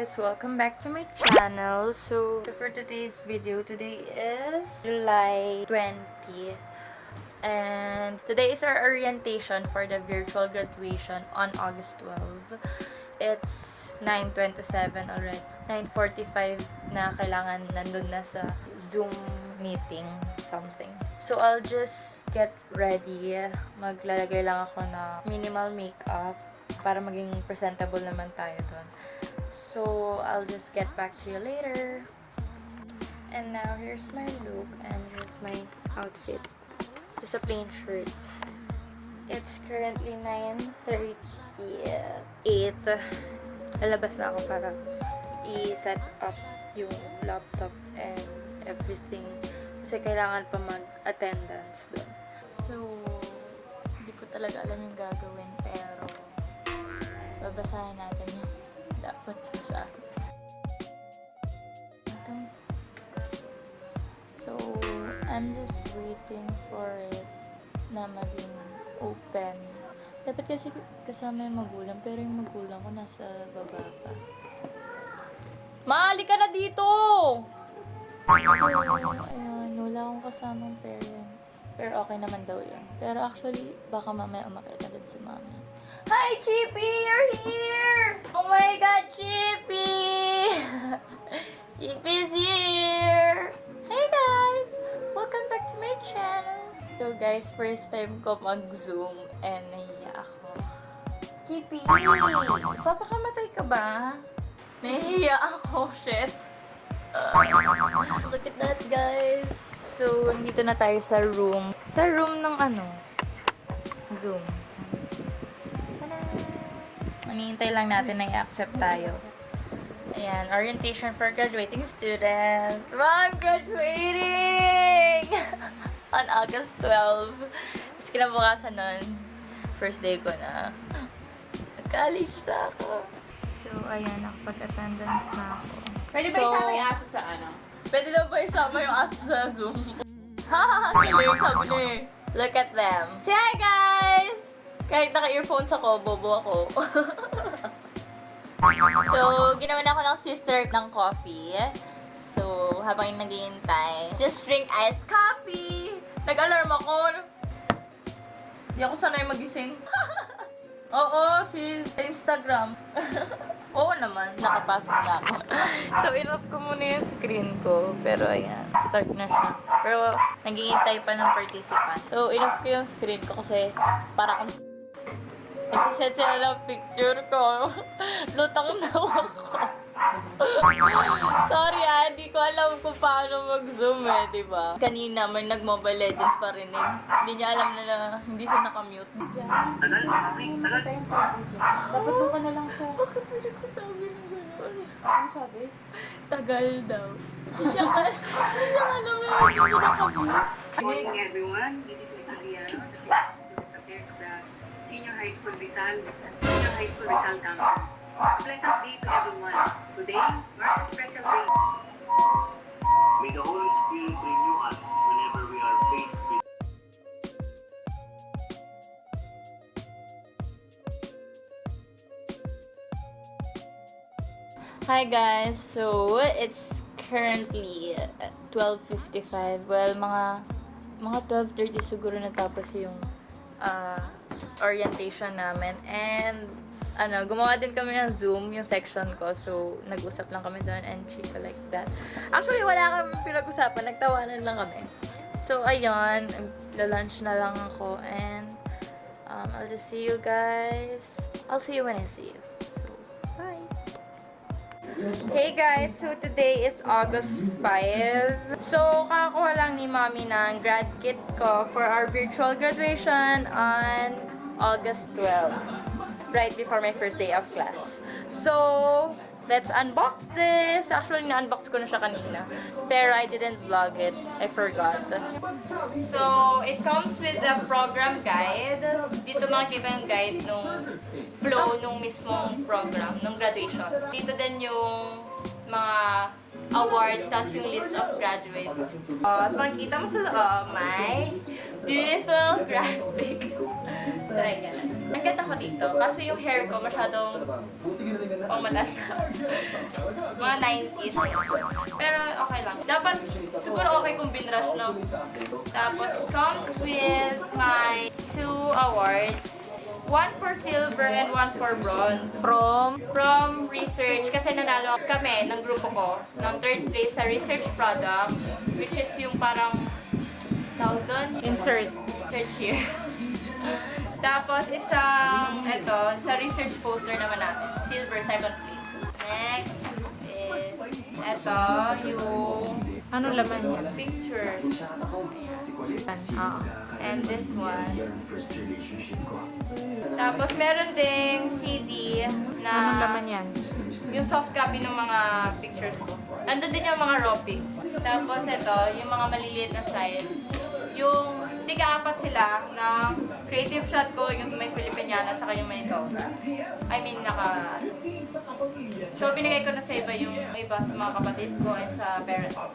guys, welcome back to my channel. So for today's video, today is July 20 and today is our orientation for the virtual graduation on August 12. It's 9:27 already. 9:45 na kailangan nandun na sa Zoom meeting something. So I'll just get ready. Maglalagay lang ako na minimal makeup para maging presentable naman tayo doon. So, I'll just get back to you later. And now, here's my look and here's my outfit. Just a plain shirt. It's currently 9:38. Lalabas na ako para i-set up yung laptop and everything. Kasi kailangan pa mag-attendance doon. So, hindi ko talaga alam yung gagawin pero babasahin natin yung dapat sa akin. So, I'm just waiting for it na maging open. Dapat kasi kasama yung magulang, pero yung magulang ko nasa baba pa. Mali ka na dito! So, ayun, wala akong kasamang parents. Pero okay naman daw yun. Pero actually, baka mamaya umakit agad si mami. Hi, Chippy! You're here! Oh my God, Chippy! Chippy's here! Hey guys! Welcome back to my channel. So guys, first time ko mag-zoom and nahiya ako. Chippy! Papakamatay ka ba? Nahiya ako, shit. Look at that, guys. So, nandito na tayo sa room. Sa room ng Zoom. Manihintay lang natin na i-accept tayo. Ayan, orientation for graduating students. Wow, I'm graduating! On August 12. Tapos kinabukasan nun, first day ko na. Nag-college na ako. So, ayan, nakapag-attendance na ako. Pwede ba isama yung aso sa Pwede daw ba isama yung aso sa Zoom? Hahaha, kilig, sabi niya eh. Look at them. Say hi, guys! Kahit naka-earphones ako, bobo ako. So, ginawa na ako ng sister ng coffee. So, habang naghihintay, just drink iced coffee! Nag-alarm ako. Di ako sanay magising. Oo, sis. Instagram. Oo naman, nakapasok na ako. So, in-off ko muna yung screen ko. Pero, ayan, start na siya. Pero, naghihintay pa ng participant. So, in-off ko yung screen ko kasi para akong nagsiset sila ng picture ko. Lutang daw ako. Sorry di ko alam kung paano mag-zoom diba? Kanina may nag-Mobile Legends pa rin Hindi niya alam na hindi siya nakamute. Dapat doon ka na lang siya. Bakit may nagsasabi ng gano'n? Ano sabi? Tagal daw. Hindi niya alam na hindi siya nakamute. Good morning, everyone. This is Miss Aliana, the affairs of the Senior High School Rizal campus. A pleasant day to everyone. Today marks a special day. May the Holy Spirit renew us whenever we are faced with Hi guys, so it's currently 12:55. Well, mga 12:30 siguro natapos yung orientation namin and gumawa din kami ng Zoom, yung section ko. So, nag-usap lang kami doon and chika like that. Actually, wala kami pinag-usapan. Nagtawanan lang kami. So, ayun. Lunch na lang ako and I'll just see you guys. I'll see you when I see you. So, bye! Hey guys! So, today is August 5. So, kakakuha lang ni Mommy ng grad kit ko for our virtual graduation on August 12. Right before my first day of class. So, let's unbox this. Actually, na-unbox ko na siya kanina. Pero I didn't vlog it. I forgot. So, it comes with a program guide. Dito makikita yung guide nung flow nung mismong program, nung graduation. Dito din yung mga awards, tapos yung list of graduates. At makikita mo sa loob, my beautiful graphic. try guys. Ang ganda ko dito, kasi yung hair ko masyadong matanda. Mga 90s. Pero okay lang. Dapat, siguro okay kung binrush, no? Tapos, it comes with my 2 awards. One for silver and one for bronze. From research, kasi nanalo kami ng grupo ko ng 3rd place sa research product, which is yung parang tawag doon? Insert here. Tapos isang, sa research poster naman namin. Silver, 2nd place. Next is, yung Anong laman niya? picture. And this one. Tapos meron ding CD na Anong laman yan? yung soft copy ng mga pictures ko. Nandun din yung mga raw pics. Tapos yung mga maliliit na size. Yung tika-apat sila na creative shot ko, yung may Filipiniana at saka yung may ito. I mean, So, binigay ko na sa iba sa mga kapatid ko and sa parents ko.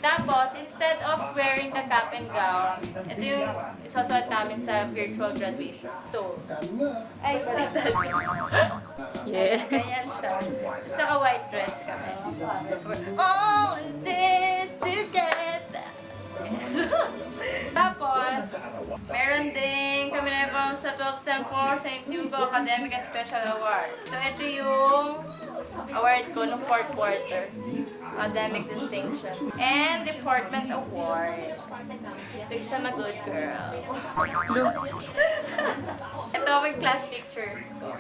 Tapos, instead of wearing the cap and gown, ito yung isusuot namin sa virtual graduation. Ito. Ay, baliktad. Yeah. Ganyan siya. Tapos naka-white dress kami. All this together. Tapos, meron din kami na ibang sa 12th Sem 4 St. Hugo Academic and Special Award. So, ito yung award ko ng 4th quarter. Academic Distinction. And Department Award. Because I'm a good girl. Ito yung class pictures ko.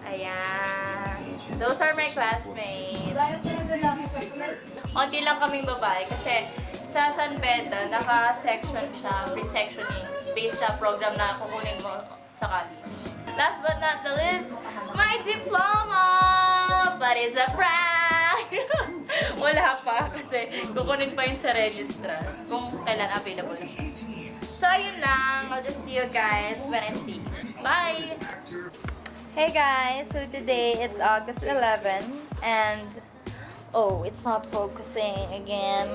Ayan. Those are my classmates. Unti lang kaming babae kasi sa San Beda, naka-section siya, pre-sectioning, based sa program na kukunin mo sa college. Last but not the least, my diploma! But it's a prank! Wala pa kasi kukunin pa yun sa registrar kung kailan available na siya. So, yun lang. I'll just see you guys when I see you. Bye! Hey guys! So today, it's August 11 and oh, it's not focusing again.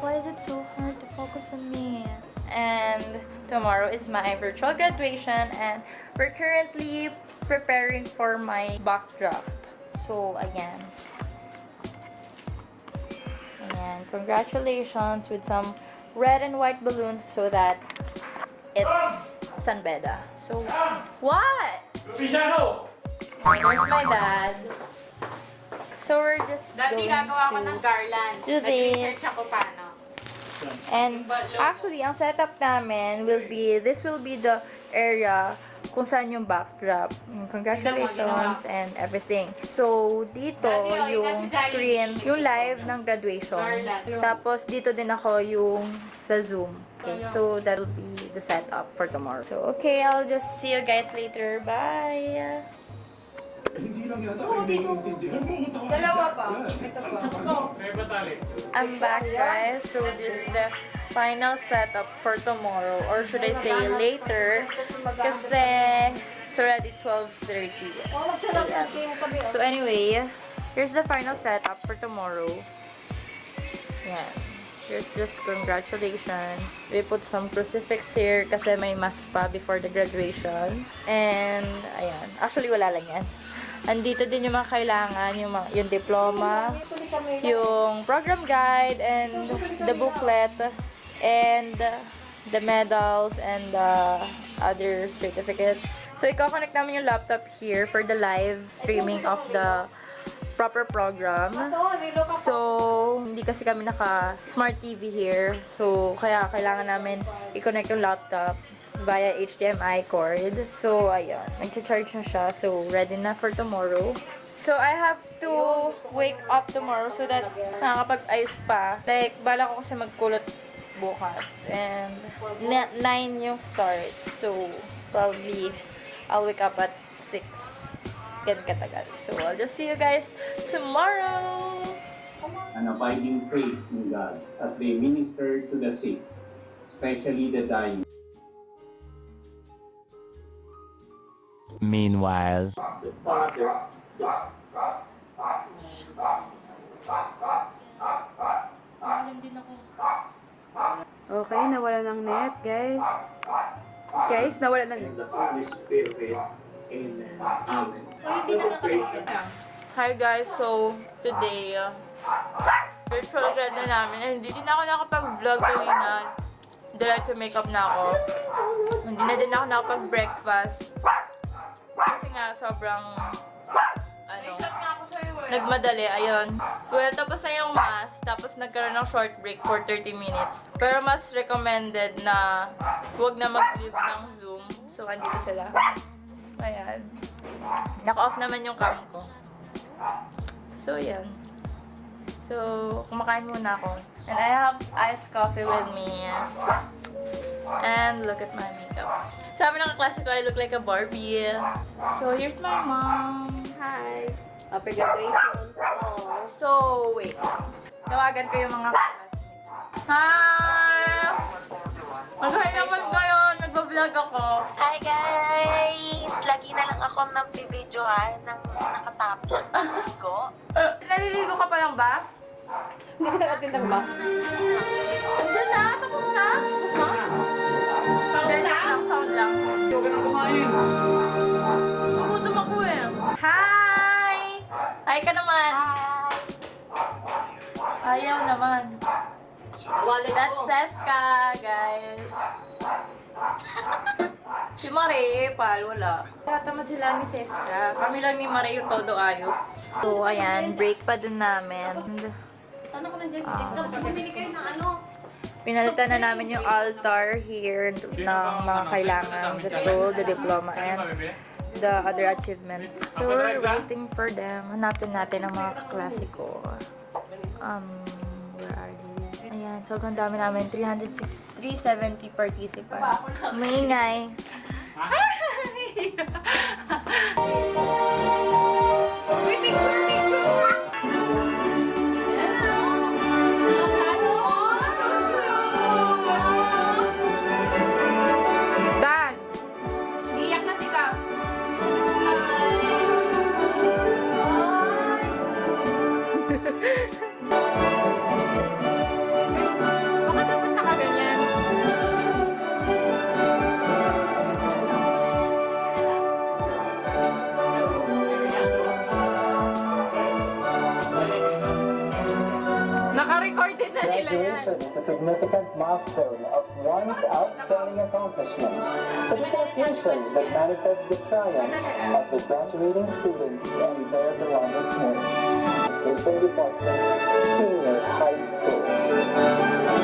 Why is it so hard to focus on me? And tomorrow is my virtual graduation and we're currently preparing for my backdrop. So, ayan. Ayan. Congratulations with some red and white balloons so that it's San Beda. So, what? There's my dad. So, we're just Dati gagawa ko ng garland. do this. Nag-research ako paano. And actually, ang setup namin this will be the area kung saan yung backdrop. Congratulations and everything. So, dito yung screen, yung live ng graduation. Tapos, dito din ako yung sa Zoom. Okay, so that will be the setup for tomorrow. So, okay, I'll just see you guys later. Bye! Dalawa pa. Ito pa. I'm back, guys. So, this is the final setup for tomorrow. Or should I say later? Kasi it's already 12:30 a.m. So, anyway, here's the final setup for tomorrow. Yeah. Here's just congratulations. We put some crucifix here kasi may mass pa before the graduation. And, ayan. Actually, wala lang yan. Andito din yung mga kailangan, yung diploma, yung program guide, and the booklet, and the medals, and the other certificates. So, i-connect namin yung laptop here for the live streaming of the proper program. So, hindi kasi kami naka-smart TV here. So, kaya kailangan namin i-connect yung laptop via HDMI cord. So, ayun. Nag-charge na siya. So, ready na for tomorrow. So, I have to wake up tomorrow so that nakakapag-ayos pa. Like, bala ko kasi magkulot bukas. And 9 yung start. So, probably I'll wake up at 6. Yan katagal. So, I'll just see you guys tomorrow! An abiding faith in God as they minister to the sick, especially the dying. Meanwhile, Malam din ako. Okay, nawala ng net, guys. Guys, nawala ng net. the Holy Spirit. Amen. Amen. Hi guys, so today, virtual grad na namin. And hindi din ako nakapag-vlog kanina. Diretso makeup na ako. Hindi na din ako nakapag-breakfast. Kasi nga, sobrang, nagmadali, ayun. Well, tapos na yung mass, tapos nagkaroon ng short break for 30 minutes. Pero mas recommended na huwag na mag-leave ng Zoom. So, andito sila. Ayan. Naka-off naman yung cam ko. So, yan. So, kumakain muna ako. And I have iced coffee with me. And look at my makeup. Sabi ng kaklase ko, I look like a Barbie. So, here's my mom. Hi. Happy graduation to all. So, wait. Tawagan ko yung mga classmates. Hi! Mag-hi naman kayo. Nagbablog ako. Hi guys! Lagi na lang ako nag-videoan ng nakatapos ng ko. Naliligo ka pa lang ba? Hindi kita katindang box. Andiyan na! Tapos na! Sound lang, sound lang. Huwag ka nang kumain. Gugutom ako eh. Hi! Hi ka naman. Ayaw naman. That's Seska, guys. Si Marie, pal, wala. Tatamad sila ni Seska. Kami lang ni Marie yung todo ayos. So, ayan, break pa din namin. Sana ko nandiyan si Jessica. Bumili kayo ng ano? Pinalitan na namin yung altar here ng mga kailangan. The scroll, the diploma, and the other achievements. So, we're waiting for them. Hanapin natin ang mga kaklase ko. Where are they? Ayan, sobrang dami namin. 370 participants. Maingay. Dan! Iyak na si Kam. Bakit dapat nakaganyan? Naka-recorded na nila yan. Graduation is a significant milestone of one's outstanding accomplishment. It is an occasion that manifests the triumph of the graduating students and their beloved parents. Education Department, Senior High School.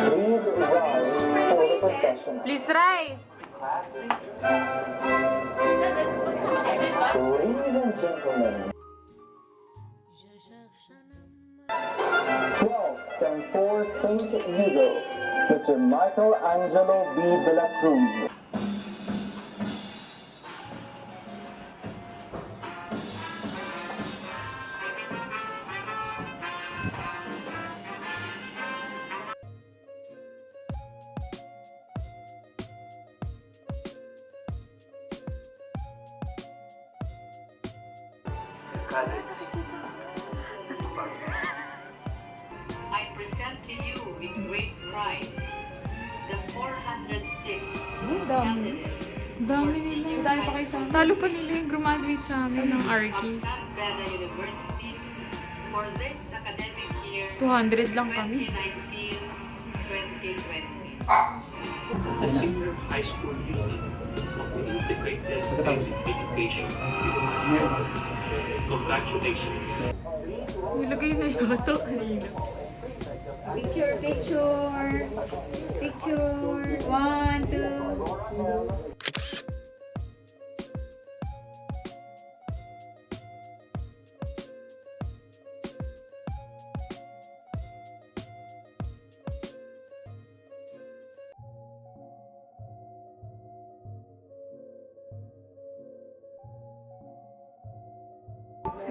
Please rise for the procession. Please rise! Ladies and gentlemen, 12, stand for St. Hugo, Mr. Michelangelo B. de la Cruz. I present to you with great pride the 406 candidates for senior high school Talo pa nila yung graduate sa amin ng of RG. San Beda University for this academic year 200 lang kami. 2019-2020. The senior high school unit of the integrated basic education. Congratulations. Nilagay na yun ito kanina. Picture, picture. Picture. 1, 2.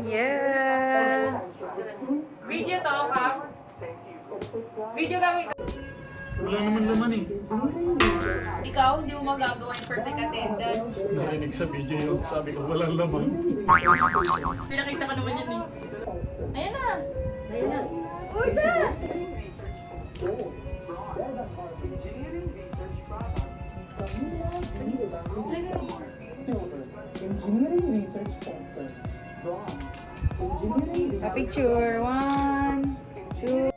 Yes! Video to, Kam. Video kami. Wala naman laman eh. Ikaw, hindi mo magagawa yung perfect attendance. Narinig sa video yung sabi ko walang laman. Pinakita ko naman yan eh. Ayan na! Ayun na. Uy, ito! kamillah.evangelista. Silver, engineering research poster. Bronze, engineering A picture. 1, 2.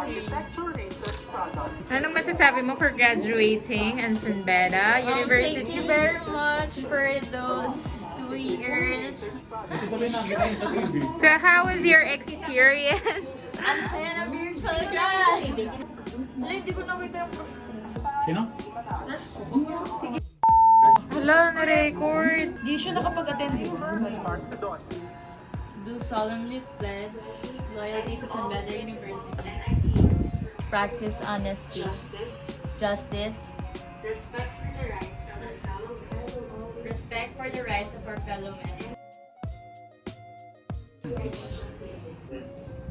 architecture research product. Anong masasabi mo for graduating and Beda University? Thank you very much for those 2 years. So how was your experience? Ang saya ng virtual grad! Wala, hindi ko nakita yung prof. Sino? Hala, na-record. Di siya nakapag-attend. Do solemnly pledge loyalty to Beda University. Practice honesty. Justice. Respect for the rights of our fellow men. Respect for the rights of our fellow men.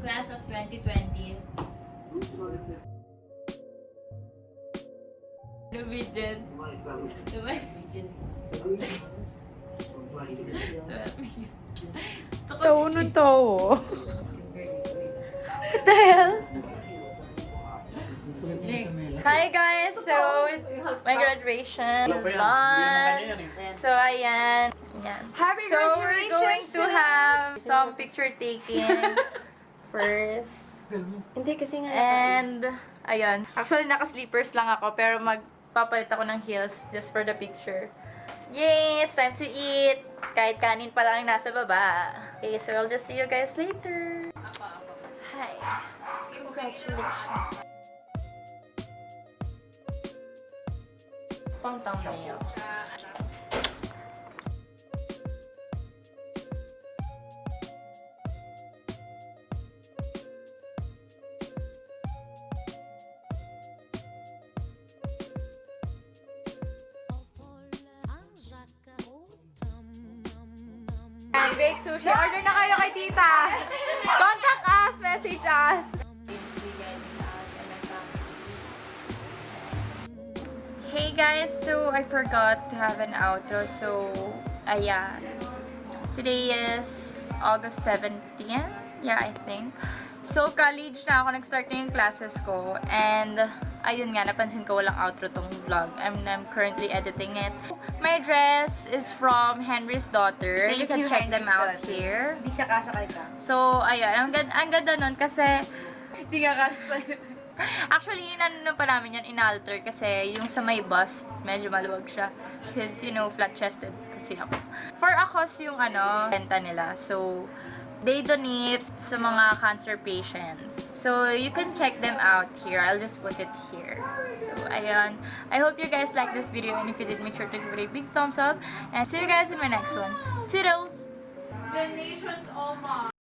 Class of 2020. Lumidin. Lumidin. Tao no tao. What the hell? Hi guys! So, my graduation is done. So, ayan. Happy So, we're graduation, going to sis! have some picture taking first. Hindi kasi nga. And, ayun. Actually, naka-sleepers lang ako, pero magpapalit ako ng heels just for the picture. Yay! It's time to eat! Kahit kanin pa lang nasa baba. Okay, so I'll just see you guys later. Hi. Congratulations. Pang thumbnail. Bake sushi. Order na kayo kay tita. Contact us. Message us. Hey guys, so I forgot to have an outro, so ayan. Today is August 17th, yeah, I think. So college na ako, nag-start na yung classes ko, and ayun nga, napansin ko walang outro tong vlog. I'm currently editing it. My dress is from Henry's Daughter. You can check them out here. Hindi siya kasha kay ka. So, ayun, ang ganda nun kasi Hindi nga kasha sa'yo. actually, inano pa namin yun, inalter kasi yung sa may bust, medyo maluwag siya. Because, you know, flat-chested kasi ako. For Akos yung benta nila. So, they donate sa mga cancer patients. So, you can check them out here. I'll just put it here. So, ayun. I hope you guys like this video, and if you did, make sure to give it a big thumbs up. And see you guys in my next one. Toodles! Donations all mom.